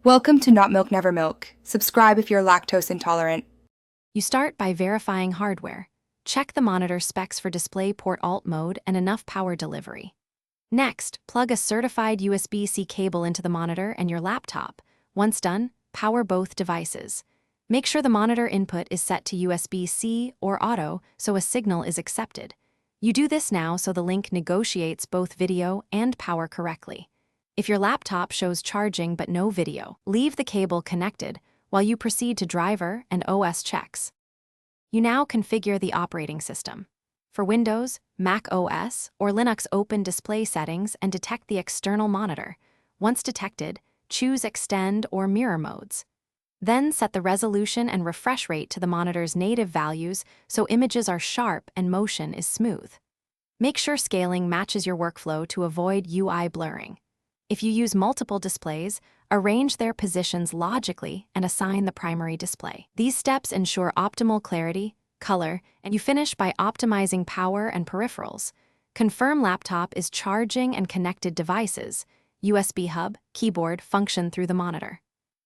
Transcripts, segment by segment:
Welcome to Not Milk Never Milk. Subscribe if you're lactose intolerant. You start by verifying hardware. Check the monitor specs for display port alt mode and enough power delivery. Next, plug a certified USB-C cable into the monitor and your laptop. Once done, power both devices. Make sure the monitor input is set to USB-C or auto so a signal is accepted. You do this now so the link negotiates both video and power correctly. If your laptop shows charging but no video, leave the cable connected while you proceed to driver and OS checks. You now configure the operating system. For Windows, Mac OS, or Linux, open Display Settings and detect the external monitor. Once detected, choose Extend or Mirror modes. Then set the resolution and refresh rate to the monitor's native values so images are sharp and motion is smooth. Make sure scaling matches your workflow to avoid UI blurring. If you use multiple displays, arrange their positions logically and assign the primary display. These steps ensure optimal clarity, color, and you finish by optimizing power and peripherals. Confirm laptop is charging and connected devices. USB hub, keyboard function through the monitor.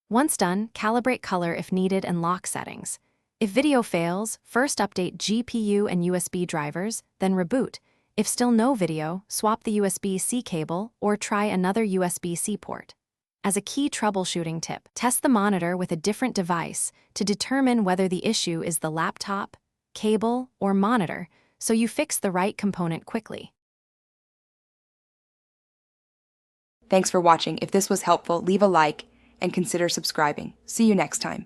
Once done, calibrate color if needed and lock settings. If video fails, first update GPU and USB drivers, then reboot. If still no video, swap the USB-C cable or try another USB-C port. As a key troubleshooting tip, test the monitor with a different device to determine whether the issue is the laptop, cable, or monitor, so you fix the right component quickly. Thanks for watching. If this was helpful, leave a like and consider subscribing. See you next time.